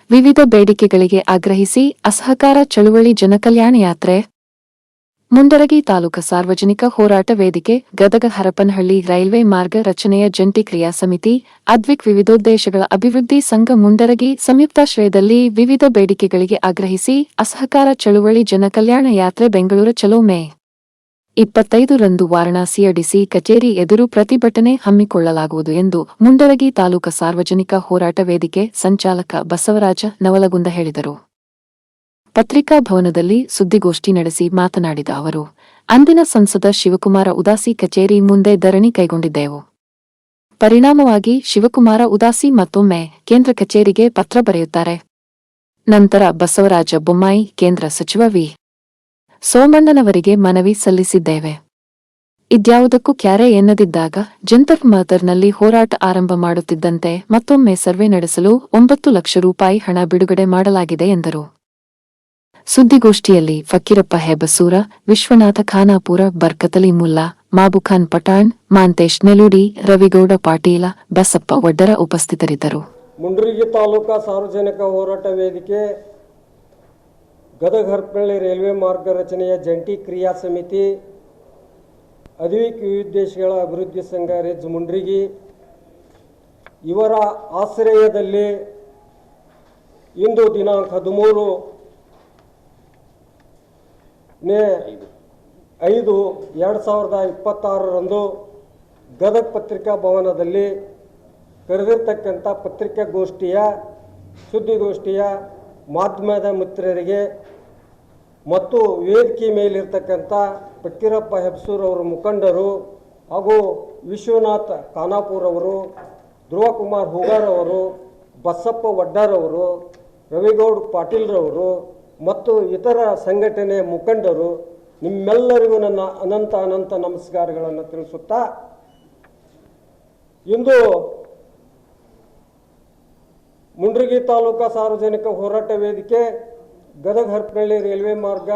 ವಿವಿಧ ಬೇಡಿಕೆಗಳಿಗೆ ಆಗ್ರಹಿಸಿ ಅಸಹಕಾರ ಚಳುವಳಿ ಜನಕಲ್ಯಾಣ ಯಾತ್ರೆ. ಮುಂಡರಗಿ ತಾಲೂಕು ಸಾರ್ವಜನಿಕ ಹೋರಾಟ ವೇದಿಕೆ, ಗದಗ ಹರಪನಹಳ್ಳಿ ರೈಲ್ವೆ ಮಾರ್ಗ ರಚನೆಯ ಜಂಟಿ ಕ್ರಿಯಾ ಸಮಿತಿ, ಅದ್ವಿಕ್ ವಿವಿಧೋದ್ದೇಶಗಳ ಅಭಿವೃದ್ಧಿ ಸಂಘ ಮುಂಡರಗಿ ಸಂಯುಕ್ತಾಶ್ರಯದಲ್ಲಿ ವಿವಿಧ ಬೇಡಿಕೆಗಳಿಗೆ ಆಗ್ರಹಿಸಿ ಅಸಹಕಾರ ಚಳುವಳಿ ಜನಕಲ್ಯಾಣ ಯಾತ್ರೆ ಬೆಂಗಳೂರು ಚಲೋ ಮೇ 25ರಂದು ವಾರಣಾಸಿಯ ಡಿಸಿ ಕಚೇರಿ ಎದುರು ಪ್ರತಿಭಟನೆ ಹಮ್ಮಿಕೊಳ್ಳಲಾಗುವುದು ಎಂದು ಮುಂಡರಗಿ ತಾಲೂಕು ಸಾರ್ವಜನಿಕ ಹೋರಾಟ ವೇದಿಕೆ ಸಂಚಾಲಕ ಬಸವರಾಜ ನವಲಗುಂದ ಹೇಳಿದರು. ಪತ್ರಿಕಾ ಭವನದಲ್ಲಿ ಸುದ್ದಿಗೋಷ್ಠಿ ನಡೆಸಿ ಮಾತನಾಡಿದ ಅವರು, ಅಂದಿನ ಸಂಸದ ಶಿವಕುಮಾರ ಉದಾಸಿ ಕಚೇರಿ ಮುಂದೆ ಧರಣಿ ಕೈಗೊಂಡಿದ್ದೆವು. ಪರಿಣಾಮವಾಗಿ ಶಿವಕುಮಾರ ಉದಾಸಿ ಮತ್ತೊಮ್ಮೆ ಕೇಂದ್ರ ಕಚೇರಿಗೆ ಪತ್ರ ಬರೆಯುತ್ತಾರೆ. ನಂತರ ಬಸವರಾಜ ಬೊಮ್ಮಾಯಿ ಕೇಂದ್ರ ಸಚಿವ ವಿ. ಸೋಮಣ್ಣನವರಿಗೆ ಮನವಿ ಸಲ್ಲಿಸಿದ್ದೇವೆ. ಇದ್ಯಾವುದಕ್ಕೂ ಕ್ಯಾರೆ ಎನ್ನದಿದ್ದಾಗ ಜಂತರ್ ಮಂತರ್ನಲ್ಲಿ ಹೋರಾಟ ಆರಂಭ ಮಾಡುತ್ತಿದ್ದಂತೆ ಮತ್ತೊಮ್ಮೆ ಸರ್ವೆ ನಡೆಸಲು 9 ಲಕ್ಷ ರೂಪಾಯಿ ಹಣ ಬಿಡುಗಡೆ ಮಾಡಲಾಗಿದೆ ಎಂದರು. ಸುದ್ದಿಗೋಷ್ಠಿಯಲ್ಲಿ ಫಕೀರಪ್ಪ ಹೆಬಸೂರ, ವಿಶ್ವನಾಥ ಖಾನಾಪುರ, ಬರ್ಕತಲಿ ಮುಲ್ಲಾ, ಮಾಬುಖಾನ್ ಪಠಾಣ್, ಮಾಂತೇಶ್ ನೆಲುಡಿ, ರವಿಗೌಡ ಪಾಟೀಲ, ಬಸಪ್ಪ ವಡ್ಡರ ಉಪಸ್ಥಿತರಿದ್ದರು. ಮುಂಡರಗಿ ತಾಲೂಕಾ ಸಾರ್ವಜನಿಕ ಹೋರಾಟ ವೇದಿಕೆ, ಗದಗ ಹರಪನಹಳ್ಳಿ ರೈಲ್ವೆ ಮಾರ್ಗ ರಚನೆಯ ಜಂಟಿ ಕ್ರಿಯಾ ಸಮಿತಿ, ಅದ್ವಿಕ್ ವಿವಿಧೋದ್ದೇಶಗಳ ಅಭಿವೃದ್ಧಿ ಸಂಘ ರೆಜ್ ಮುಂಡ್ರಿಗಿ ಇವರ ಆಶ್ರಯದಲ್ಲಿ ಇಂದು ದಿನಾಂಕ 13/5/2026ರಂದು ಗದಗ ಪತ್ರಿಕಾ ಭವನದಲ್ಲಿ ಕರೆದಿರ್ತಕ್ಕಂಥ ಸುದ್ದಿಗೋಷ್ಠಿಯ ಮಾಧ್ಯಮದ ಮಿತ್ರರಿಗೆ ಮತ್ತು ವೇದಿಕೆ ಮೇಲಿರ್ತಕ್ಕಂಥ ಫಕೀರಪ್ಪ ಹೆಬಸೂರ್ ಅವರ ಮುಖಂಡರು ಹಾಗೂ ವಿಶ್ವನಾಥ್ ಖಾನಾಪುರ್ ಅವರು, ಧ್ರುವಕುಮಾರ್ ಹೂಗಾರ್ ಅವರು, ಬಸಪ್ಪ ವಡ್ಡಾರವರು, ರವಿಗೌಡ ಪಾಟೀಲ್ರವರು ಮತ್ತು ಇತರ ಸಂಘಟನೆಯ ಮುಖಂಡರು ನಿಮ್ಮೆಲ್ಲರಿಗೂ ನನ್ನ ಅನಂತ ನಮಸ್ಕಾರಗಳನ್ನು ತಿಳಿಸುತ್ತಾ, ಇಂದು ಮುಂಡರಗಿ ತಾಲೂಕಾ ಸಾರ್ವಜನಿಕ ಹೋರಾಟ ವೇದಿಕೆ, ಗದಗ ಹರಪನಹಳ್ಳಿ ರೈಲ್ವೆ ಮಾರ್ಗ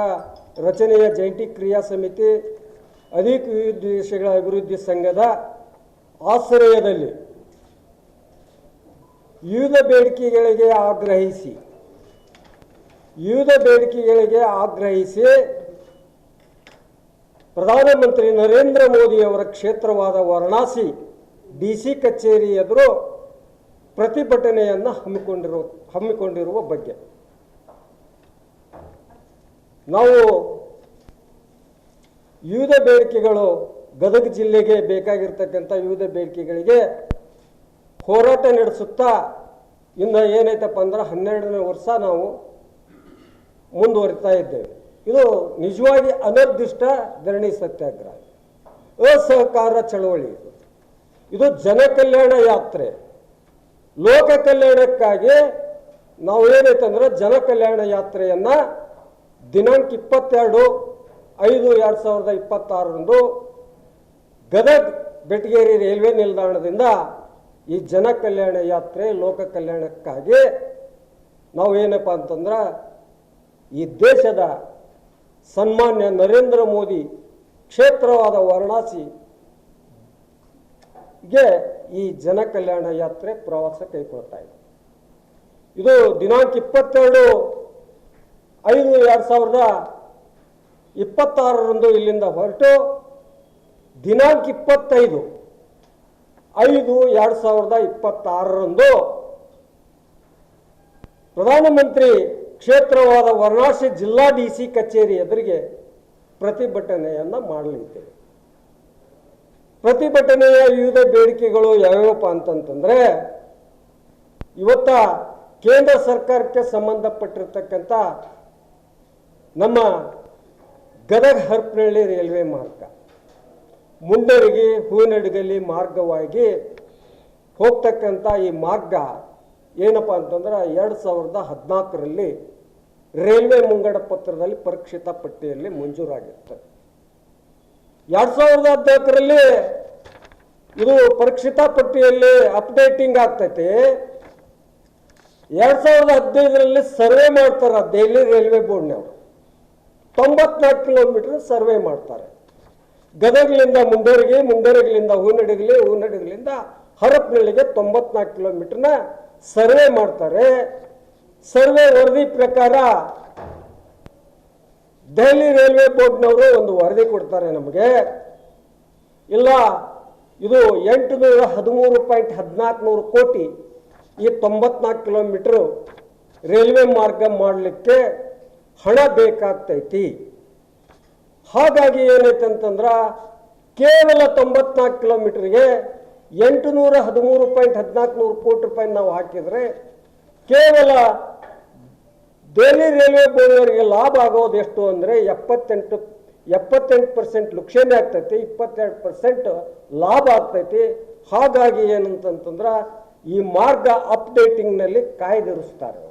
ರಚನೆಯ ಜಂಟಿ ಕ್ರಿಯಾ ಸಮಿತಿ, ಅದ್ವಿಕ್ ವಿವಿಧೋದ್ದೇಶಗಳ ಅಭಿವೃದ್ಧಿ ಸಂಘದ ಆಶ್ರಯದಲ್ಲಿ ವಿವಿಧ ಬೇಡಿಕೆಗಳಿಗೆ ಆಗ್ರಹಿಸಿ ಪ್ರಧಾನಮಂತ್ರಿ ನರೇಂದ್ರ ಮೋದಿಯವರ ಕ್ಷೇತ್ರವಾದ ವಾರಣಾಸಿ ಡಿಸಿ ಕಚೇರಿ ಎದುರು ಪ್ರತಿಭಟನೆಯನ್ನು ಹಮ್ಮಿಕೊಂಡಿರುವ ಬಗ್ಗೆ ನಾವು ವಿವಿಧ ಬೇಡಿಕೆಗಳು, ಗದಗ ಜಿಲ್ಲೆಗೆ ಬೇಕಾಗಿರ್ತಕ್ಕಂಥ ವಿವಿಧ ಬೇಡಿಕೆಗಳಿಗೆ ಹೋರಾಟ ನಡೆಸುತ್ತಾ ಇನ್ನು ಏನೈತಪ್ಪ ಅಂದ್ರೆ 12ನೇ ವರ್ಷ ನಾವು ಮುಂದುವರಿತಾ ಇದ್ದೇವೆ. ಇದು ನಿಜವಾಗಿ ಅನಿರ್ದಿಷ್ಟ ಧರಣಿ ಸತ್ಯಾಗ್ರಹ, ಅಸಹಕಾರ ಚಳವಳಿ. ಇದು ಜನಕಲ್ಯಾಣ ಯಾತ್ರೆ, ಲೋಕ ಕಲ್ಯಾಣಕ್ಕಾಗಿ ನಾವು ಏನೈತಂದ್ರೆ ಜನಕಲ್ಯಾಣ ಯಾತ್ರೆಯನ್ನು ದಿನಾಂಕ 22/5/2026ರಂದು ಗದಗ ಬೆಟಗೇರಿ ರೈಲ್ವೆ ನಿಲ್ದಾಣದಿಂದ ಈ ಜನಕಲ್ಯಾಣ ಯಾತ್ರೆ ಲೋಕ ಕಲ್ಯಾಣಕ್ಕಾಗಿ ನಾವೇನಪ್ಪ ಅಂತಂದ್ರೆ ಈ ದೇಶದ ಸನ್ಮಾನ್ಯ ನರೇಂದ್ರ ಮೋದಿ ಕ್ಷೇತ್ರವಾದ ವಾರಣಾಸಿಗೆ ಈ ಜನಕಲ್ಯಾಣ ಯಾತ್ರೆ ಪ್ರವಾಸ ಕೈಗೊಳ್ತಾ ಇದೆ. ಇದು ದಿನಾಂಕ 22/5/2026ರಂದು ಇಲ್ಲಿಂದ ಹೊರಟು ದಿನಾಂಕ 25/5/2026ರಂದು ಪ್ರಧಾನಮಂತ್ರಿ ಕ್ಷೇತ್ರವಾದ ವಾರಣಾಸಿ ಜಿಲ್ಲಾ ಡಿಸಿ ಕಚೇರಿ ಎದುರಿಗೆ ಪ್ರತಿಭಟನೆಯನ್ನು ಮಾಡಲಿದ್ದೇವೆ. ಪ್ರತಿಭಟನೆಯ ವಿವಿಧ ಬೇಡಿಕೆಗಳು ಯಾವ್ಯಾವಪ್ಪ ಅಂತಂತಂದ್ರೆ, ಇವತ್ತ ಕೇಂದ್ರ ಸರ್ಕಾರಕ್ಕೆ ಸಂಬಂಧಪಟ್ಟಿರ್ತಕ್ಕಂಥ ನಮ್ಮ ಗದಗ ಹರಪನಹಳ್ಳಿ ರೈಲ್ವೆ ಮಾರ್ಗ ಮುಂಡರಗಿ ಹೂವಿನಡಗಲಿ ಮಾರ್ಗವಾಗಿ ಹೋಗ್ತಕ್ಕಂಥ ಈ ಮಾರ್ಗ ಏನಪ್ಪ ಅಂತಂದ್ರೆ 2014ರಲ್ಲಿ ರೈಲ್ವೆ ಮುಂಗಡ ಪತ್ರದಲ್ಲಿ ಪರೀಕ್ಷಿತ ಪಟ್ಟಿಯಲ್ಲಿ ಮಂಜೂರಾಗಿತ್ತು. 2014ರಲ್ಲಿ ಇದು ಪರೀಕ್ಷಿತ ಪಟ್ಟಿಯಲ್ಲಿ ಅಪ್ಡೇಟಿಂಗ್ ಆಗ್ತೈತಿ. 2015ರಲ್ಲಿ ಸರ್ವೆ ಮಾಡ್ತಾರೆ ದೆಹಲಿ ರೈಲ್ವೆ ಬೋರ್ಡ್ನವರು. 94 ಕಿಲೋಮೀಟರ್ ಸರ್ವೆ ಮಾಡ್ತಾರೆ. ಗದಗಲಿಂದ ಮುಂಡರಗಿ, ಮುಂಡರಗಿಲಿಂದ ಹೂವಿನಡಗಲಿ, ಹೂವಿನಡಗಲಿಂದ ಹರಪನಹಳ್ಳಿಗೆ 94 ಕಿಲೋಮೀಟರ್ನ ಸರ್ವೆ ಮಾಡ್ತಾರೆ. ಸರ್ವೆ ವರದಿ ಪ್ರಕಾರ ದೆಹಲಿ ರೈಲ್ವೆ ಬೋರ್ಡ್ನವರು ಒಂದು ವರದಿ ಕೊಡ್ತಾರೆ ನಮಗೆ, ಇಲ್ಲ ಇದು 813.14 ಕೋಟಿ ಈ 94 ಕಿಲೋಮೀಟರ್ ರೈಲ್ವೆ ಮಾರ್ಗ ಮಾಡಲಿಕ್ಕೆ ಹಣ ಬೇಕಾಗ್ತೈತಿ. ಹಾಗಾಗಿ ಏನೈತೆ ಅಂತಂದ್ರೆ ಕೇವಲ 94 ಕಿಲೋಮೀಟರ್ಗೆ 813.14 ಕೋಟಿ ರೂಪಾಯಿ ನಾವು ಹಾಕಿದರೆ ಕೇವಲ ದೆಹಲಿ ರೈಲ್ವೆ ಬೋರ್ಡ್ನವರಿಗೆ ಲಾಭ ಆಗೋದು ಎಷ್ಟು ಅಂದರೆ 78% ಲುಕ್ಷಣೆ ಆಗ್ತೈತಿ, 22% ಲಾಭ ಆಗ್ತೈತಿ. ಹಾಗಾಗಿ ಏನಂತಂದ್ರೆ ಈ ಮಾರ್ಗ ಅಪ್ಡೇಟಿಂಗ್ನಲ್ಲಿ ಕಾಯ್ದಿರಿಸ್ತಾರೆ,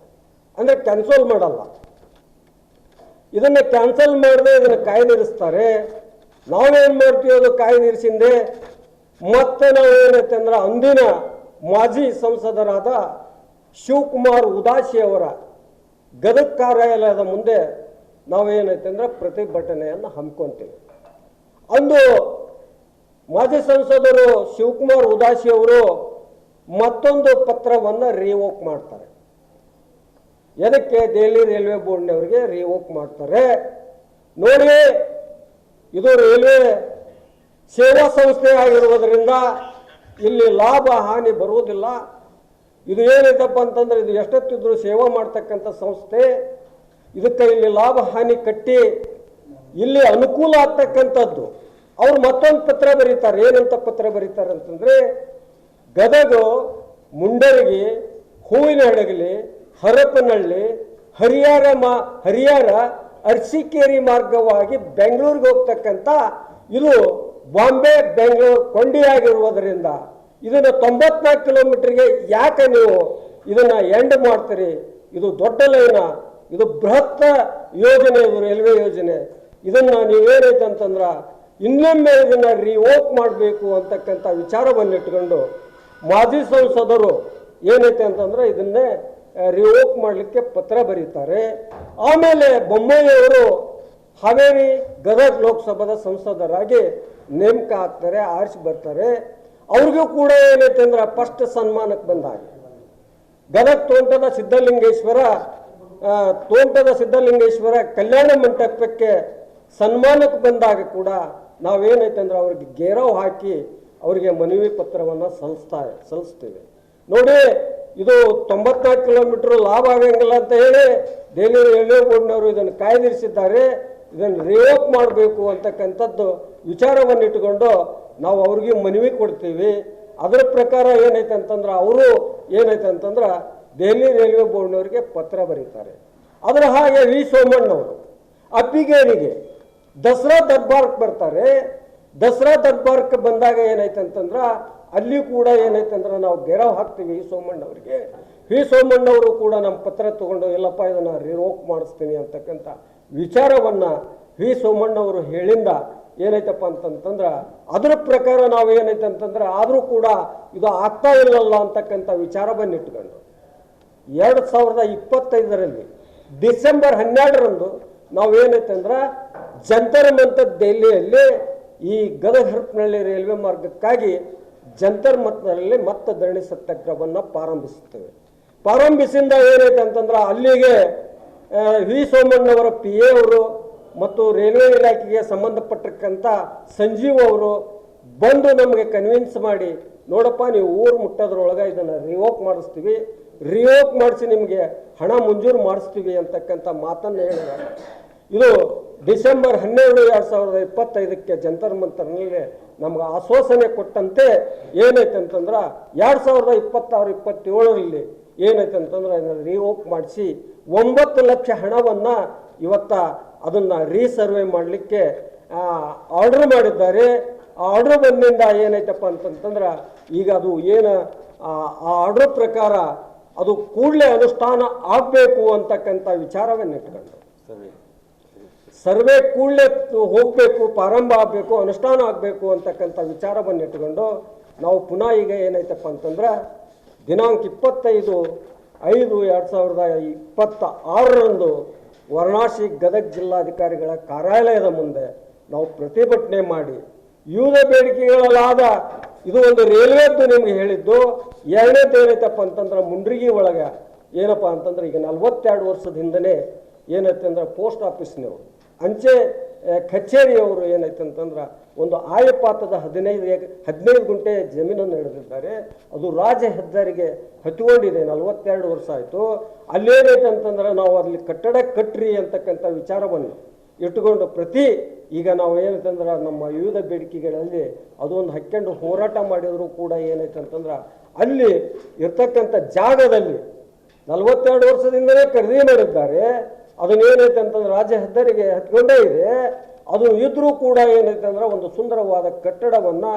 ಅಂದರೆ ಕ್ಯಾನ್ಸಲ್ ಮಾಡಲ್ಲ. ಇದನ್ನು ಕ್ಯಾನ್ಸಲ್ ಮಾಡದೆ ಇದನ್ನು ಕಾಯ್ದಿರಿಸ್ತಾರೆ. ನಾವೇನು ಮಾಡ್ತೀವಿ, ಅದು ಕಾಯ್ದಿರಿಸಿಂದೆ ಮತ್ತೆ ನಾವೇನೈತೆ ಅಂದ್ರೆ ಅಂದಿನ ಮಾಜಿ ಸಂಸದರಾದ ಶಿವಕುಮಾರ್ ಉದಾಸಿ ಅವರ ಗದಗ ಕಾರ್ಯಾಲಯದ ಮುಂದೆ ನಾವೇನೈತೆ ಅಂದ್ರೆ ಪ್ರತಿಭಟನೆಯನ್ನು ಹಮ್ಮಿಕೊಂತೀವಿ. ಅಂದು ಮಾಜಿ ಸಂಸದರು ಶಿವಕುಮಾರ್ ಉದಾಸಿ ಅವರು ಮತ್ತೊಂದು ಪತ್ರವನ್ನು ರಿವೋಕ್ ಮಾಡ್ತಾರೆ. ಎದಕ್ಕೆ? ದೆಹಲಿ ರೈಲ್ವೆ ಬೋರ್ಡ್ನವರಿಗೆ ರಿವೋಕ್ ಮಾಡ್ತಾರೆ. ನೋಡಿ, ಇದು ರೈಲ್ವೆ ಸೇವಾ ಸಂಸ್ಥೆ ಆಗಿರುವುದರಿಂದ ಇಲ್ಲಿ ಲಾಭ ಹಾನಿ ಬರುವುದಿಲ್ಲ. ಇದು ಏನಿದಪ್ಪ ಅಂತಂದ್ರೆ ಇದು ಎಷ್ಟೊತ್ತಿದ್ರು ಸೇವಾ ಮಾಡ್ತಕ್ಕಂಥ ಸಂಸ್ಥೆ. ಇದಕ್ಕೆ ಇಲ್ಲಿ ಲಾಭ ಹಾನಿ ಕಟ್ಟಿ ಇಲ್ಲಿ ಅನುಕೂಲ ಆಗ್ತಕ್ಕಂಥದ್ದು. ಅವ್ರು ಮತ್ತೊಂದು ಪತ್ರ ಬರೀತಾರೆ. ಏನಂತ ಪತ್ರ ಬರೀತಾರೆ ಅಂತಂದ್ರೆ, ಗದಗ, ಮುಂಡರಗಿ, ಹೂವಿನಹಡಗಲಿ, ಹರಪನಹಳ್ಳಿ, ಹರಿಹರ ಅರಸೀಕೆರೆ ಮಾರ್ಗವಾಗಿ ಬೆಂಗಳೂರಿಗೆ ಹೋಗ್ತಕ್ಕಂಥ ಇದು ಬಾಂಬೆ ಬೆಂಗಳೂರು ಕೊಂಡಿಯಾಗಿರುವುದರಿಂದ ಇದನ್ನು 94 ಕಿಲೋಮೀಟರ್ಗೆ ಯಾಕೆ ನೀವು ಇದನ್ನು ಎಂಡ್ ಮಾಡ್ತೀರಿ? ಇದು ದೊಡ್ಡ ಲೈನ, ಇದು ಬೃಹತ್ ಯೋಜನೆ, ಇದು ರೈಲ್ವೆ ಯೋಜನೆ. ಇದನ್ನು ನೀವೇನೈತೆ ಅಂತಂದ್ರೆ ಇನ್ನೊಮ್ಮೆ ಇದನ್ನು ರಿವೋಕ್ ಮಾಡಬೇಕು ಅಂತಕ್ಕಂಥ ವಿಚಾರವನ್ನು ಇಟ್ಕೊಂಡು ಮಾಜಿ ಸಂಸದರು ಏನೈತೆ ಅಂತಂದ್ರೆ ಇದನ್ನೇ ರಿವೋಕ್ ಮಾಡಲಿಕ್ಕೆ ಪತ್ರ ಬರೀತಾರೆ. ಆಮೇಲೆ ಬೊಮ್ಮಾಯಿಯವರು ಹಾವೇರಿ ಗದಗ ಲೋಕಸಭಾದ ಸಂಸದರಾಗಿ ನೇಮಕ ಆಗ್ತಾರೆ, ಆರಿಸಿ ಬರ್ತಾರೆ. ಅವ್ರಿಗೂ ಕೂಡ ಏನೈತೆ ಅಂದ್ರೆ ಫಸ್ಟ್ ಸನ್ಮಾನಕ್ಕೆ ಬಂದಾಗ ಗದಗ ತೋಂಟದ ಸಿದ್ಧಲಿಂಗೇಶ್ವರ ಕಲ್ಯಾಣ ಮಂಟಪಕ್ಕೆ ಸನ್ಮಾನಕ್ಕೆ ಬಂದಾಗ ಕೂಡ ನಾವೇನೈತೆ ಅಂದ್ರೆ ಅವ್ರಿಗೆ ಗೇರವ್ ಹಾಕಿ ಅವರಿಗೆ ಮನವಿ ಪತ್ರವನ್ನು ಸಲ್ಲಿಸ್ತೇವೆ. ನೋಡಿ, ಇದು 94 ಕಿಲೋಮೀಟರ್ ಲಾಭ ಆಗಂಗಿಲ್ಲ ಅಂತ ಹೇಳಿ ದೆಹಲಿ ರೈಲ್ವೆ ಬೋರ್ಡ್ನವರು ಇದನ್ನು ಕಾಯ್ದಿರಿಸಿದ್ದಾರೆ. ಇದನ್ನು ರಿವೋಕ್ ಮಾಡಬೇಕು ಅಂತಕ್ಕಂಥದ್ದು ವಿಚಾರವನ್ನು ಇಟ್ಟುಕೊಂಡು ನಾವು ಅವ್ರಿಗೆ ಮನವಿ ಕೊಡ್ತೀವಿ. ಅದರ ಪ್ರಕಾರ ಏನೈತೆ ಅಂತಂದ್ರೆ ಅವರು ಏನೈತೆ ಅಂತಂದ್ರೆ ದೆಹಲಿ ರೈಲ್ವೆ ಬೋರ್ಡ್ನವರಿಗೆ ಪತ್ರ ಬರೀತಾರೆ. ಅದರ ಹಾಗೆ ವಿ ಸೋಮಣ್ಣವರು ಅಬ್ಬಿಗೇರಿಗೆ ದಸರಾ ದರ್ಬಾರ್ಗೆ ಬರ್ತಾರೆ. ದಸರಾ ದರ್ಬಾರ್ಗೆ ಬಂದಾಗ ಏನೈತೆ ಅಂತಂದ್ರೆ ಅಲ್ಲಿ ಕೂಡ ಏನೈತೆ ಅಂದ್ರೆ ನಾವು ಗೆರವ್ ಹಾಕ್ತೀವಿ ಸೋಮಣ್ಣವರಿಗೆ. ಸೋಮಣ್ಣವರು ಕೂಡ ನಮ್ಮ ಪತ್ರ ತಗೊಂಡು ಇಲ್ಲಪ್ಪ ಇದನ್ನು ರಿವೋಕ್ ಮಾಡಿಸ್ತೀನಿ ಅಂತಕ್ಕಂಥ ವಿಚಾರವನ್ನು ಸೋಮಣ್ಣವರು ಹೇಳಿಂದ ಏನೈತಪ್ಪ ಅಂತಂತಂದ್ರೆ ಅದರ ಪ್ರಕಾರ ನಾವು ಏನೈತೆ ಅಂತಂದ್ರೆ ಆದರೂ ಕೂಡ ಇದು ಆಗ್ತಾ ಇಲ್ಲಲ್ಲ ಅಂತಕ್ಕಂಥ ವಿಚಾರವನ್ನು ಇಟ್ಕೊಂಡು 2025ರಲ್ಲಿ ಡಿಸೆಂಬರ್ 12ರಂದು ನಾವೇನೈತೆ ಅಂದ್ರೆ ಜಂತರ್ ಮಂತರ್ ದೆಹಲಿಯಲ್ಲಿ ಈ ಗದಗ ಹರಪನಹಳ್ಳಿ ರೈಲ್ವೆ ಮಾರ್ಗಕ್ಕಾಗಿ ಜಂತರ್ ಮಂತರ್ನಲ್ಲಿ ಮತ್ತೆ ಧರಣಿ ಸತ್ಯಾಗ್ರಹವನ್ನು ಪ್ರಾರಂಭಿಸುತ್ತೇವೆ. ಪ್ರಾರಂಭಿಸಿಂದ ಏನೈತೆ ಅಂತಂದ್ರೆ ಅಲ್ಲಿಗೆ ಸೋಮಣ್ಣವರ PA ಅವರು ಮತ್ತು ರೈಲ್ವೆ ಇಲಾಖೆಗೆ ಸಂಬಂಧಪಟ್ಟಿರ್ತಕ್ಕಂಥ ಸಂಜೀವ್ ಅವರು ಬಂದು ನಮಗೆ ಕನ್ವಿನ್ಸ್ ಮಾಡಿ, ನೋಡಪ್ಪ ನೀವು ಊರು ಮುಟ್ಟೋದ್ರೊಳಗೆ ಇದನ್ನು ರಿವೋಕ್ ಮಾಡಿಸ್ತೀವಿ, ರಿವೋಕ್ ಮಾಡಿಸಿ ನಿಮಗೆ ಹಣ ಮಂಜೂರು ಮಾಡಿಸ್ತೀವಿ ಅಂತಕ್ಕಂಥ ಮಾತನ್ನು ಹೇಳಿದ್ದಾರೆ. ಇದು ಡಿಸೆಂಬರ್ 12, 2025ಕ್ಕೆ ಜಂತರ್ ಮಂತರ್ನಲ್ಲಿ ನಮ್ಗೆ ಆಶ್ವಾಸನೆ ಕೊಟ್ಟಂತೆ ಏನೈತೆ ಅಂತಂದ್ರೆ 2026-27ರಲ್ಲಿ ಏನೈತೆ ಅಂತಂದ್ರೆ ಇದನ್ನು ರಿವೋಕ್ ಮಾಡಿಸಿ 9 ಲಕ್ಷ ಹಣವನ್ನು ಇವತ್ತ ಅದನ್ನು ರೀಸರ್ವೆ ಮಾಡಲಿಕ್ಕೆ ಆರ್ಡರ್ ಮಾಡಿದ್ದಾರೆ. ಆ ಆರ್ಡರ್ ಬಂದಿಂದ ಏನೈತಪ್ಪ ಅಂತಂತಂದ್ರೆ ಈಗ ಅದು ಏನು ಆ ಆರ್ಡರ್ ಪ್ರಕಾರ ಅದು ಕೂಡಲೇ ಅನುಷ್ಠಾನ ಆಗಬೇಕು ಅಂತಕ್ಕಂಥ ವಿಚಾರವನ್ನು ಇಟ್ಕೊಂಡು ಸರ್ವೆ ಕೂಡಲೇ ಹೋಗಬೇಕು, ಪ್ರಾರಂಭ ಆಗಬೇಕು, ಅನುಷ್ಠಾನ ಆಗಬೇಕು ಅಂತಕ್ಕಂಥ ವಿಚಾರವನ್ನು ಇಟ್ಕೊಂಡು ನಾವು ಪುನಃ ಈಗ ಏನೈತಪ್ಪ ಅಂತಂದ್ರೆ ದಿನಾಂಕ 25/5/2026ರಂದು ವಾರಣಾಸಿ ಗದಗ ಜಿಲ್ಲಾಧಿಕಾರಿಗಳ ಕಾರ್ಯಾಲಯದ ಮುಂದೆ ನಾವು ಪ್ರತಿಭಟನೆ ಮಾಡಿ ವಿವಿಧ ಬೇಡಿಕೆಗಳಲ್ಲಾದ ಇದು ಒಂದು ರೈಲ್ವೆದ್ದು ನಿಮ್ಗೆ ಹೇಳಿದ್ದು. ಎರಡನೇದು ಏನೈತಪ್ಪ ಅಂತಂದ್ರೆ ಮುಂಡ್ರಿಗಿ ಒಳಗೆ ಏನಪ್ಪ ಅಂತಂದ್ರೆ ಈಗ 42 ವರ್ಷದ ಹಿಂದನೇ ಏನೈತೆ ಅಂದ್ರೆ ಪೋಸ್ಟ್ ಆಫೀಸ್ನವರು ಅಂಚೆ ಕಚೇರಿಯವರು ಏನೈತೆ ಅಂತಂದ್ರೆ ಒಂದು ಆಯಪಾತದ 15 ಗುಂಟೆ ಜಮೀನನ್ನು ಹಿಡಿದಿದ್ದಾರೆ. ಅದು ರಾಜ ಹೆದ್ದಾರಿಗೆ ಹತ್ಕೊಂಡಿದೆ. 42 ವರ್ಷ ಆಯಿತು. ಅಲ್ಲೇನೈತೆ ಅಂತಂದ್ರೆ ನಾವು ಅಲ್ಲಿ ಕಟ್ಟಡ ಕಟ್ಟ್ರಿ ಅಂತಕ್ಕಂಥ ವಿಚಾರವನ್ನು ಇಟ್ಟುಕೊಂಡು ಈಗ ನಾವು ಏನೈತೆ ಅಂದ್ರೆ ನಮ್ಮ ವಿವಿಧ ಬೇಡಿಕೆಗಳಲ್ಲಿ ಅದೊಂದು ಹಾಕ್ಕೊಂಡು ಹೋರಾಟ ಮಾಡಿದ್ರು ಕೂಡ ಏನೈತೆ ಅಂತಂದ್ರೆ ಅಲ್ಲಿ ಇರ್ತಕ್ಕಂಥ ಜಾಗದಲ್ಲಿ 42 ವರ್ಷದಿಂದಲೇ ಖರೀದಿ ಮಾಡಿದ್ದಾರೆ. ಅದನ್ನೇನೈತೆ ಅಂತಂದ್ರೆ ರಾಜ್ಯ ಹೆದ್ದಾರಿಗೆ ಹತ್ಕೊಂಡೇ ಇದೆ. ಅದು ಇದ್ರೂ ಕೂಡ ಏನೈತೆ ಅಂದ್ರೆ ಒಂದು ಸುಂದರವಾದ ಕಟ್ಟಡವನ್ನು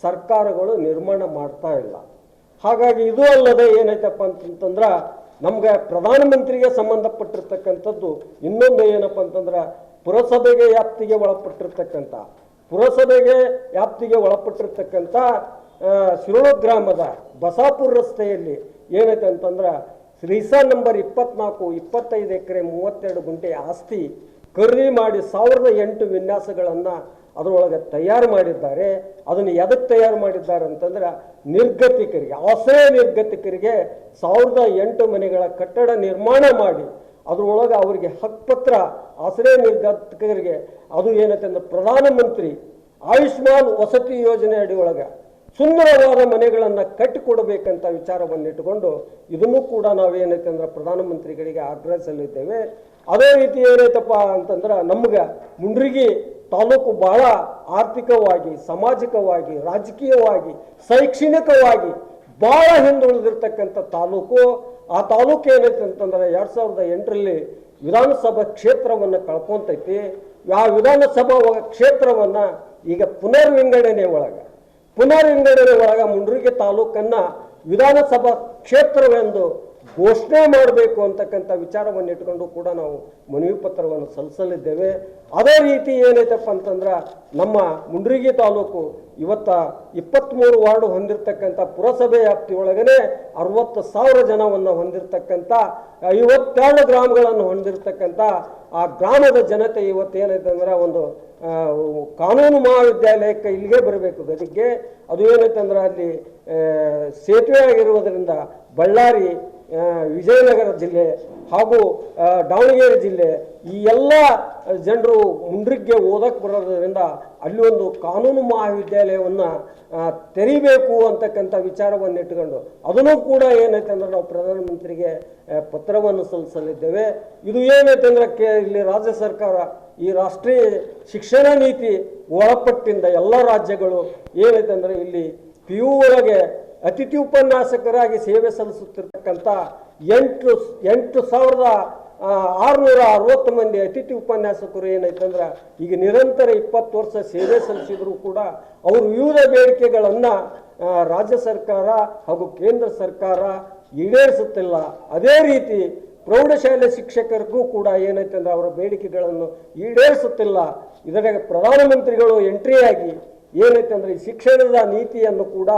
ಸರ್ಕಾರಗಳು ನಿರ್ಮಾಣ ಮಾಡ್ತಾ ಇಲ್ಲ. ಹಾಗಾಗಿ ಇದು ಅಲ್ಲದೆ ಏನೈತಪ್ಪ ಅಂತಂದ್ರೆ ನಮ್ಗೆ ಪ್ರಧಾನಮಂತ್ರಿಗೆ ಸಂಬಂಧಪಟ್ಟಿರ್ತಕ್ಕಂಥದ್ದು ಇನ್ನೊಂದು ಏನಪ್ಪ ಅಂತಂದ್ರೆ ಪುರಸಭೆಗೆ ವ್ಯಾಪ್ತಿಗೆ ಒಳಪಟ್ಟಿರ್ತಕ್ಕಂಥ ಶಿರೋಳ ಗ್ರಾಮದ ಬಸಾಪುರ ರಸ್ತೆಯಲ್ಲಿ ಏನೈತೆ ಅಂತಂದ್ರೆ ಶ್ರೀಸಾ ನಂಬರ್ 24 25 ಎಕರೆ 32 ಗುಂಟೆ ಆಸ್ತಿ ಖರೀದಿ ಮಾಡಿ 1008 ವಿನ್ಯಾಸಗಳನ್ನು ಅದರೊಳಗೆ ತಯಾರು ಮಾಡಿದ್ದಾರೆ. ಅದನ್ನು ಎದಕ್ಕೆ ತಯಾರು ಮಾಡಿದ್ದಾರೆ ಅಂತಂದ್ರೆ ನಿರ್ಗತಿಕರಿಗೆ, ಆಶ್ರಯ ನಿರ್ಗತಿಕರಿಗೆ 1008 ಮನೆಗಳ ಕಟ್ಟಡ ನಿರ್ಮಾಣ ಮಾಡಿ ಅದರೊಳಗೆ ಅವರಿಗೆ ಹಕ್ಕುಪತ್ರ ಆಶ್ರಯ ನಿರ್ಗತಿಕರಿಗೆ ಅದು ಏನೈತೆ ಅಂದ್ರೆ ಪ್ರಧಾನಮಂತ್ರಿ ಆಯುಷ್ಮಾನ್ ವಸತಿ ಯೋಜನೆ ಅಡಿಯೊಳಗೆ ಸುಂದರವಾದ ಮನೆಗಳನ್ನು ಕಟ್ಟಿಕೊಡಬೇಕಂತ ವಿಚಾರವನ್ನು ಇಟ್ಟುಕೊಂಡು ಇದನ್ನು ಕೂಡ ನಾವೇನೈತೆ ಅಂದ್ರೆ ಪ್ರಧಾನಮಂತ್ರಿಗಳಿಗೆ ಆಗ್ರಹಿಸಲಿದ್ದೇವೆ. ಅದೇ ರೀತಿ ಏನೈತಪ್ಪ ಅಂತಂದ್ರೆ ನಮ್ಗೆ ಮುಂಡ್ರಿಗಿ ತಾಲೂಕು ಬಹಳ ಆರ್ಥಿಕವಾಗಿ, ಸಾಮಾಜಿಕವಾಗಿ, ರಾಜಕೀಯವಾಗಿ, ಶೈಕ್ಷಣಿಕವಾಗಿ ಬಹಳ ಹಿಂದುಳಿದಿರ್ತಕ್ಕಂಥ ತಾಲೂಕು. ಆ ತಾಲೂಕು ಏನೈತೆ ಅಂತಂದ್ರೆ 2008ರಲ್ಲಿ ವಿಧಾನಸಭಾ ಕ್ಷೇತ್ರವನ್ನು ಕಳ್ಕೊಂತೈತಿ. ಆ ವಿಧಾನಸಭಾ ಕ್ಷೇತ್ರವನ್ನು ಈಗ ಪುನರ್ವಿಂಗಡಣೆ ಒಳಗೆ ಮುಂಡ್ರಿಗಿ ತಾಲೂಕನ್ನು ವಿಧಾನಸಭಾ ಕ್ಷೇತ್ರವೆಂದು ಘೋಷಣೆ ಮಾಡಬೇಕು ಅಂತಕ್ಕಂಥ ವಿಚಾರವನ್ನು ಇಟ್ಕೊಂಡು ಕೂಡ ನಾವು ಮನವಿ ಪತ್ರವನ್ನು ಸಲ್ಲಿಸಲಿದ್ದೇವೆ. ಅದೇ ರೀತಿ ಏನೈತಪ್ಪ ಅಂತಂದ್ರೆ ನಮ್ಮ ಮುಂಡ್ರಿಗಿ ತಾಲೂಕು ಇವತ್ತ 23 ವಾರ್ಡು ಹೊಂದಿರತಕ್ಕಂಥ ಪುರಸಭೆ ವ್ಯಾಪ್ತಿಯೊಳಗನೆ 60,000 ಜನವನ್ನು ಹೊಂದಿರತಕ್ಕಂಥ 52 ಗ್ರಾಮಗಳನ್ನು ಹೊಂದಿರತಕ್ಕಂಥ ಆ ಗ್ರಾಮದ ಜನತೆ ಇವತ್ತೇನೈತೆ ಅಂದ್ರೆ ಒಂದು ಕಾನೂನು ಮಹಾವಿದ್ಯಾಲಯಕ್ಕೆ ಇಲ್ಲಿಗೆ ಬರಬೇಕು ಗದಗಿಗೆ. ಅದು ಏನೈತೆ ಅಂದ್ರೆ ಅಲ್ಲಿ ಸೇತುವೆ ಆಗಿರುವುದರಿಂದ ಬಳ್ಳಾರಿ, ವಿಜಯನಗರ ಜಿಲ್ಲೆ ಹಾಗೂ ದಾವಣಗೆರೆ ಜಿಲ್ಲೆ ಈ ಎಲ್ಲ ಜನರು ಮುಂಡ್ರಿಗೆ ಓದಕ್ಕೆ ಬರೋದ್ರಿಂದ ಅಲ್ಲಿ ಒಂದು ಕಾನೂನು ಮಹಾವಿದ್ಯಾಲಯವನ್ನು ತೆರಿಬೇಕು ಅಂತಕ್ಕಂಥ ವಿಚಾರವನ್ನು ಇಟ್ಟುಕೊಂಡು ಅದನ್ನು ಕೂಡ ಏನೈತೆ ಅಂದ್ರೆ ನಾವು ಪ್ರಧಾನಮಂತ್ರಿಗೆ ಪತ್ರವನ್ನು ಸಲ್ಲಿಸಲಿದ್ದೇವೆ. ಇದು ಏನೈತೆ ಅಂದ್ರೆ ಇಲ್ಲಿ ರಾಜ್ಯ ಸರ್ಕಾರ ಈ ರಾಷ್ಟ್ರೀಯ ಶಿಕ್ಷಣ ನೀತಿ ಒಳಪಟ್ಟಿಂದ ಎಲ್ಲ ರಾಜ್ಯಗಳು ಏನೈತೆ ಅಂದ್ರೆ ಇಲ್ಲಿ PU ಒಳಗೆ ಅತಿಥಿ ಉಪನ್ಯಾಸಕರಾಗಿ ಸೇವೆ ಸಲ್ಲಿಸುತ್ತಿರ್ತಕ್ಕಂಥ 8,660 ಮಂದಿ ಅತಿಥಿ ಉಪನ್ಯಾಸಕರು ಏನೈತೆ ಅಂದ್ರೆ ಈಗ ನಿರಂತರ 20 ವರ್ಷ ಸೇವೆ ಸಲ್ಲಿಸಿದ್ರು ಕೂಡ ಅವರು ವಿವಿಧ ಬೇಡಿಕೆಗಳನ್ನು ರಾಜ್ಯ ಸರ್ಕಾರ ಹಾಗೂ ಕೇಂದ್ರ ಸರ್ಕಾರ ಈಡೇರಿಸುತ್ತಿಲ್ಲ. ಅದೇ ರೀತಿ ಪ್ರೌಢಶಾಲೆ ಶಿಕ್ಷಕರಿಗೂ ಕೂಡ ಏನೈತೆ ಅಂದ್ರೆ ಅವರ ಬೇಡಿಕೆಗಳನ್ನು ಈಡೇರಿಸುತ್ತಿಲ್ಲ. ಇದರಾಗ ಪ್ರಧಾನಮಂತ್ರಿಗಳು ಎಂಟ್ರಿಯಾಗಿ ಏನೈತೆ ಅಂದ್ರೆ ಈ ಶಿಕ್ಷಣದ ನೀತಿಯನ್ನು ಕೂಡ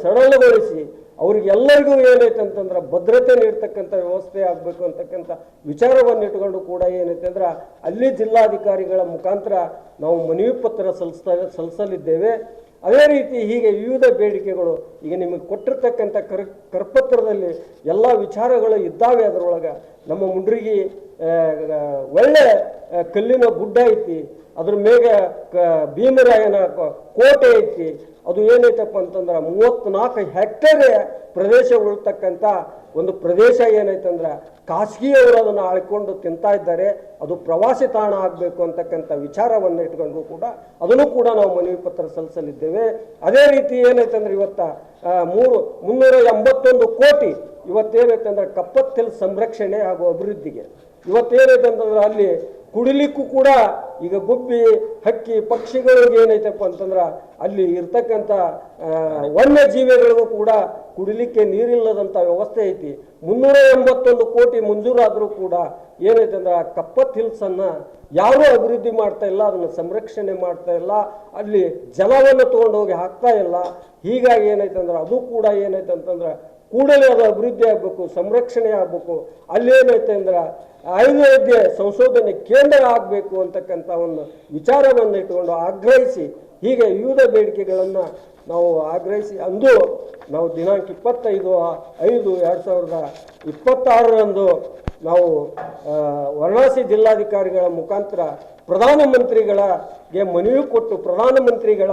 ಸಡಲಗೊಳಿಸಿ ಅವ್ರಿಗೆಲ್ಲರಿಗೂ ಏನೈತೆ ಅಂತಂದ್ರೆ ಭದ್ರತೆ ನೀಡ್ತಕ್ಕಂಥ ವ್ಯವಸ್ಥೆ ಆಗಬೇಕು ಅಂತಕ್ಕಂಥ ವಿಚಾರವನ್ನು ಇಟ್ಕೊಂಡು ಕೂಡ ಏನೈತೆ ಅಂದ್ರೆ ಅಲ್ಲಿ ಜಿಲ್ಲಾಧಿಕಾರಿಗಳ ಮುಖಾಂತರ ನಾವು ಮನವಿ ಪತ್ರ ಸಲ್ಲಿಸಲಿದ್ದೇವೆ. ಅದೇ ರೀತಿ ಹೀಗೆ ವಿವಿಧ ಬೇಡಿಕೆಗಳು ಈಗ ನಿಮಗೆ ಕೊಟ್ಟಿರ್ತಕ್ಕಂಥ ಕರಪತ್ರದಲ್ಲಿ ಎಲ್ಲ ವಿಚಾರಗಳು ಇದ್ದಾವೆ. ಅದರೊಳಗೆ ನಮ್ಮ ಮುಂಡ್ರಿಗಿ ಒಳ್ಳೆ ಕಲ್ಲಿನ ಗುಡ್ಡ ಐತಿ, ಅದ್ರ ಮೇಗ ಭೀಮರಾಯನ ಕೋಟೆ ಐತಿ. ಅದು ಏನೈತಪ್ಪ ಅಂತಂದ್ರೆ 34 ಹೆಕ್ಟೇರ್ ಪ್ರದೇಶ ಉಳ್ತಕ್ಕಂಥ ಒಂದು ಪ್ರದೇಶ ಏನೈತಂದ್ರೆ ಖಾಸಗಿಯವರು ಅದನ್ನು ಆಳ್ಕೊಂಡು ತಿಂತಾ ಇದ್ದಾರೆ. ಅದು ಪ್ರವಾಸಿ ತಾಣ ಆಗಬೇಕು ಅಂತಕ್ಕಂಥ ವಿಚಾರವನ್ನು ಇಟ್ಕೊಂಡು ಕೂಡ ಅದನ್ನು ಕೂಡ ನಾವು ಮನವಿ ಪತ್ರ ಸಲ್ಲಿಸಲಿದ್ದೇವೆ. ಅದೇ ರೀತಿ ಏನೈತಂದ್ರೆ ಇವತ್ತ 381 ಕೋಟಿ ಇವತ್ತೇನೈತಂದ್ರೆ ಕಪ್ಪತ್ತಿಲ್ ಸಂರಕ್ಷಣೆ ಹಾಗೂ ಅಭಿವೃದ್ಧಿಗೆ ಇವತ್ತೇನೈತಂತಂದ್ರೆ ಅಲ್ಲಿ ಕುಡಿಲಿಕ್ಕೂ ಕೂಡ ಈಗ ಗುಬ್ಬಿ, ಹಕ್ಕಿ, ಪಕ್ಷಿಗಳಿಗೆ ಏನೈತಪ್ಪ ಅಂತಂದ್ರೆ ಅಲ್ಲಿ ಇರ್ತಕ್ಕಂಥ ವನ್ಯಜೀವಿಗಳಿಗೂ ಕೂಡ ಕುಡಿಲಿಕ್ಕೆ ನೀರಿಲ್ಲದಂಥ ವ್ಯವಸ್ಥೆ ಐತಿ. 381 ಕೋಟಿ ಮಂಜೂರಾದರೂ ಕೂಡ ಏನೈತೆ ಅಂದ್ರೆ ಆ ಕಪ್ಪತ್ ಹಿಲ್ಸನ್ನು ಯಾರೂ ಅಭಿವೃದ್ಧಿ ಮಾಡ್ತಾ ಇಲ್ಲ, ಅದನ್ನು ಸಂರಕ್ಷಣೆ ಮಾಡ್ತಾ ಇಲ್ಲ, ಅಲ್ಲಿ ಜಲವನ್ನು ತೊಗೊಂಡೋಗಿ ಹಾಕ್ತಾ ಇಲ್ಲ. ಹೀಗಾಗಿ ಏನೈತೆ ಅಂದ್ರೆ ಅದು ಕೂಡ ಏನೈತೆ ಅಂತಂದ್ರೆ ಕೂಡಲೇ ಅದು ಅಭಿವೃದ್ಧಿ ಆಗಬೇಕು, ಸಂರಕ್ಷಣೆ ಆಗಬೇಕು. ಅಲ್ಲೇನೈತೆ ಅಂದ್ರೆ ಆಯುರ್ವೇದ ಸಂಶೋಧನೆ ಕೇಂದ್ರ ಆಗಬೇಕು ಅಂತಕ್ಕಂಥ ಒಂದು ವಿಚಾರವನ್ನು ಇಟ್ಟುಕೊಂಡು ಆಗ್ರಹಿಸಿ ಹೀಗೆ ವಿವಿಧ ಬೇಡಿಕೆಗಳನ್ನು ನಾವು ಆಗ್ರಹಿಸಿ ಅಂದು ನಾವು ದಿನಾಂಕ 25/5/2026ರಂದು ನಾವು ವಾರಣಾಸಿ ಜಿಲ್ಲಾಧಿಕಾರಿಗಳ ಮುಖಾಂತರ ಪ್ರಧಾನಮಂತ್ರಿಗಳಿಗೆ ಮನವಿ ಕೊಟ್ಟು ಪ್ರಧಾನಮಂತ್ರಿಗಳ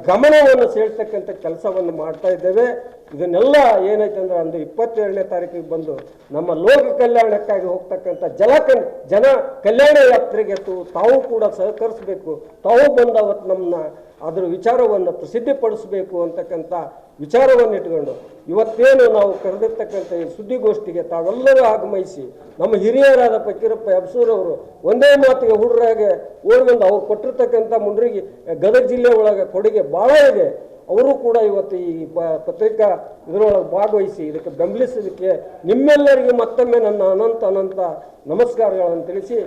ಗಮನವನ್ನು ಸೆಳ್ತಕ್ಕಂಥ ಕೆಲಸವನ್ನು ಮಾಡ್ತಾ ಇದ್ದೇವೆ. ಇದನ್ನೆಲ್ಲ ಏನೈತೆ ಅಂದ್ರೆ ಅಂದು 22ನೇ ತಾರೀಕಿಗೆ ಬಂದು ನಮ್ಮ ಲೋಕ ಕಲ್ಯಾಣಕ್ಕಾಗಿ ಹೋಗ್ತಕ್ಕಂಥ ಜನ ಕಲ್ಯಾಣ ಯಾತ್ರೆಗೆ ತಾವು ಕೂಡ ಸಹಕರಿಸಬೇಕು, ತಾವು ಬಂದು ಅವತ್ತು ನಮ್ಮನ್ನ ಅದರ ವಿಚಾರವನ್ನು ಪ್ರಸಿದ್ಧಿಪಡಿಸಬೇಕು ಅಂತಕ್ಕಂಥ ವಿಚಾರವನ್ನು ಇಟ್ಕೊಂಡು ಇವತ್ತೇನು ನಾವು ಕರೆದಿರ್ತಕ್ಕಂಥ ಈ ಸುದ್ದಿಗೋಷ್ಠಿಗೆ ತಾವೆಲ್ಲರೂ ಆಗಮಿಸಿ ನಮ್ಮ ಹಿರಿಯರಾದ ಫಕೀರಪ್ಪ ಅಬ್ಸೂರವರು ಒಂದೇ ಮಾತಿಗೆ ಹುಡುಗರಾಗೆ ಓಡ್ಬಂದು ಅವ್ರು ಕೊಟ್ಟಿರ್ತಕ್ಕಂಥ ಮುಂಡ್ರಿಗೆ ಗದಗ ಜಿಲ್ಲೆ ಒಳಗೆ ಕೊಡುಗೆ ಭಾಳ ಇದೆ. ಅವರು ಕೂಡ ಇವತ್ತು ಈ ಪತ್ರಿಕಾ ಇದರೊಳಗೆ ಭಾಗವಹಿಸಿ ಇದಕ್ಕೆ ಬೆಂಬಲಿಸೋದಕ್ಕೆ ನಿಮ್ಮೆಲ್ಲರಿಗೂ ಮತ್ತೊಮ್ಮೆ ನನ್ನ ಅನಂತ ನಮಸ್ಕಾರಗಳನ್ನು ತಿಳಿಸಿ